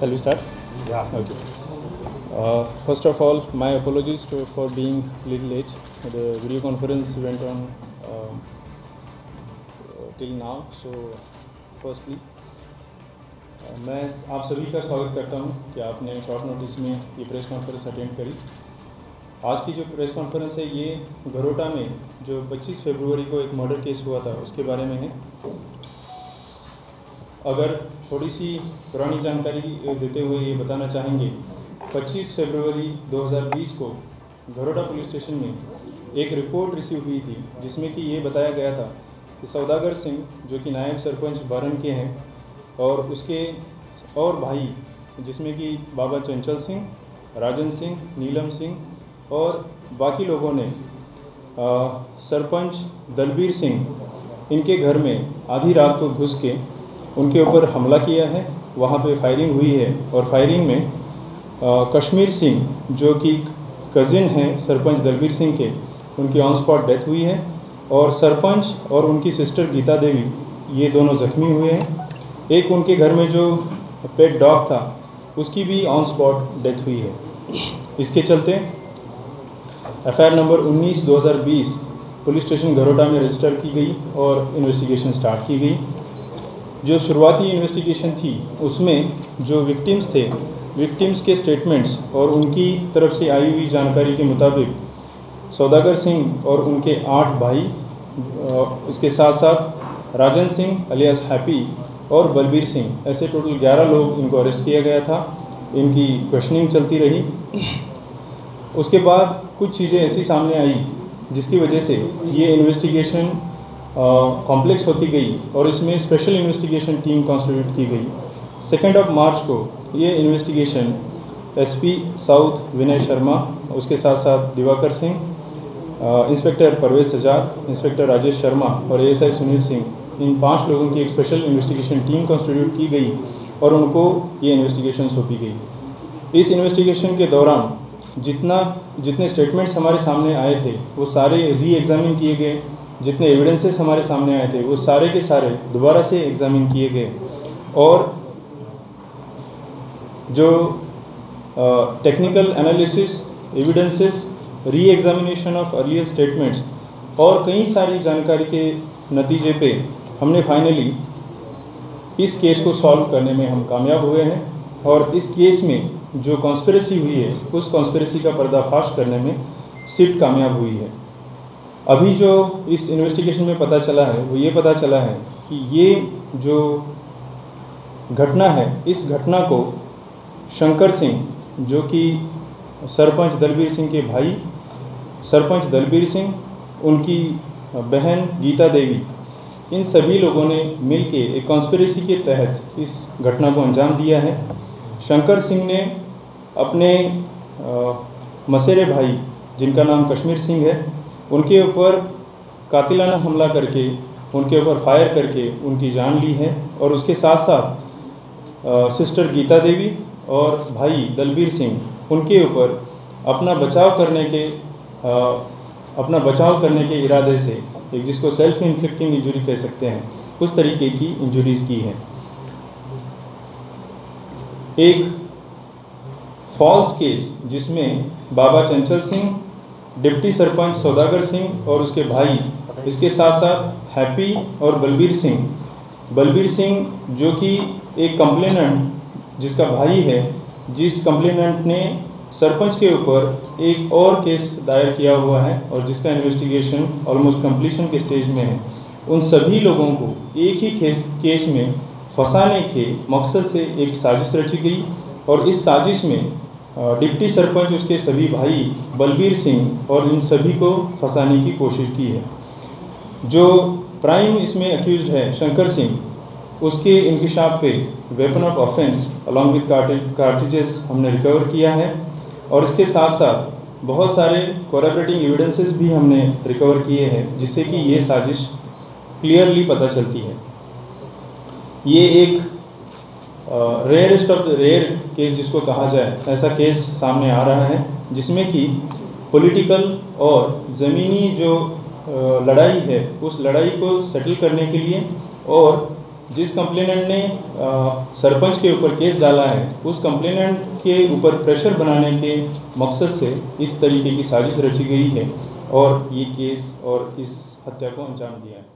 Shall we start? Yeah. Okay. First of all, my apologies for being a little late. The video conference went on till now. So, firstly, मैं आप सभी का स्वागत करता हूं कि आपने शॉर्ट नोटिस में ये प्रेस कॉन्फ्रेंस अटेंड करी। आज की जो प्रेस कॉन्फ्रेंस है ये घरोटा में जो 25 फरवरी को एक मर्डर केस हुआ था उसके बारे में है। अगर थोड़ी सी पुरानी जानकारी देते हुए ये बताना चाहेंगे, 25 फरवरी 2020 को घरोटा पुलिस स्टेशन में एक रिपोर्ट रिसीव हुई थी जिसमें कि ये बताया गया था कि सौदागर सिंह जो कि नायब सरपंच बारन के हैं और उसके और भाई जिसमें कि बाबा चंचल सिंह, राजन सिंह, नीलम सिंह और बाकी लोगों ने सरपंच दलबीर सिंह इनके घर में आधी रात को घुस के उनके ऊपर हमला किया है। वहाँ पे फायरिंग हुई है और फायरिंग में कश्मीर सिंह जो कि कज़िन हैं सरपंच दलबीर सिंह के, उनकी ऑन स्पॉट डेथ हुई है और सरपंच और उनकी सिस्टर गीता देवी ये दोनों ज़ख्मी हुए हैं। एक उनके घर में जो पेट डॉग था उसकी भी ऑन स्पॉट डेथ हुई है। इसके चलते FIR number 19/2020 police station Gharota में रजिस्टर की गई और इन्वेस्टिगेशन स्टार्ट की गई। जो शुरुआती इन्वेस्टिगेशन थी उसमें जो विक्टिम्स थे, विक्टिम्स के स्टेटमेंट्स और उनकी तरफ से आई हुई जानकारी के मुताबिक सौदागर सिंह और उनके 8 भाई, इसके साथ साथ राजन सिंह अलियास हैप्पी और बलबीर सिंह, ऐसे टोटल 11 लोग इनको अरेस्ट किया गया था। इनकी क्वेश्चनिंग चलती रही। उसके बाद कुछ चीज़ें ऐसी सामने आई जिसकी वजह से ये इन्वेस्टिगेशन कॉम्प्लेक्स होती गई और इसमें स्पेशल इन्वेस्टिगेशन टीम कॉन्स्टिट्यूट की गई। 2 मार्च को ये investigation SP south Vinay Sharma, उसके साथ साथ दिवाकर सिंह, इंस्पेक्टर परवेज सजाद, इंस्पेक्टर राजेश शर्मा और एएसआई सुनील सिंह, इन 5 लोगों की एक स्पेशल इन्वेस्टिगेशन टीम कॉन्स्टिट्यूट की गई और उनको ये इन्वेस्टिगेशन सौंपी गई। इस इन्वेस्टिगेशन के दौरान जितने स्टेटमेंट्स हमारे सामने आए थे वो सारे री एग्ज़ामिन किए गए। जितने एविडेंसेस हमारे सामने आए थे वो सारे के सारे दोबारा से एग्ज़ामिन किए गए और जो टेक्निकल एनालिसिस, एविडेंसेस, री एग्ज़ामिनेशन ऑफ अर्लियर स्टेटमेंट्स और कई सारी जानकारी के नतीजे पे हमने फाइनली इस केस को सॉल्व करने में हम कामयाब हुए हैं और इस केस में जो कॉन्स्पिरेसी हुई है उस कॉन्स्पिरेसी का पर्दाफाश करने में सिट कामयाब हुई है। अभी जो इस इन्वेस्टिगेशन में पता चला है वो ये पता चला है कि ये जो घटना है, इस घटना को शंकर सिंह जो कि सरपंच दलबीर सिंह के भाई, सरपंच दलबीर सिंह, उनकी बहन गीता देवी, इन सभी लोगों ने मिलके एक कॉन्स्पिरेसी के तहत इस घटना को अंजाम दिया है। शंकर सिंह ने अपने मसेरे भाई जिनका नाम कश्मीर सिंह है उनके ऊपर कातिलाना हमला करके, उनके ऊपर फायर करके उनकी जान ली है और उसके साथ साथ सिस्टर गीता देवी और भाई दलबीर सिंह उनके ऊपर अपना बचाव करने के इरादे से एक जिसको सेल्फ इन्फ्लिक्टिंग इंजरी कह सकते हैं उस तरीके की इंजरीज़ की हैं। एक फॉल्स केस जिसमें बाबा चंचल सिंह, डिप्टी सरपंच सौदागर सिंह और उसके भाई, इसके साथ साथ हैप्पी और बलबीर सिंह जो कि एक कंप्लेनेंट जिसका भाई है, जिस कंप्लेनेंट ने सरपंच के ऊपर एक और केस दायर किया हुआ है और जिसका इन्वेस्टिगेशन ऑलमोस्ट कंप्लीशन के स्टेज में है, उन सभी लोगों को एक ही केस में फंसाने के मकसद से एक साजिश रची गई और इस साजिश में डिप्टी सरपंच, उसके सभी भाई बलबीर सिंह और इन सभी को फंसाने की कोशिश की है। जो प्राइम इसमें अक्यूज्ड है शंकर सिंह, उसके इंकिशाफ पे weapon of offence along with cartridges हमने रिकवर किया है और इसके साथ साथ बहुत सारे कोरैबोरेटिंग एविडेंसेस भी हमने रिकवर किए हैं जिससे कि ये साजिश क्लियरली पता चलती है। ये एक rarest of the rare case जिसको कहा जाए, ऐसा केस सामने आ रहा है जिसमें कि पॉलिटिकल और ज़मीनी जो लड़ाई है उस लड़ाई को सेटल करने के लिए और जिस कंप्लेनेंट ने सरपंच के ऊपर केस डाला है उस कंप्लेनेंट के ऊपर प्रेशर बनाने के मकसद से इस तरीके की साजिश रची गई है और ये केस और इस हत्या को अंजाम दिया है।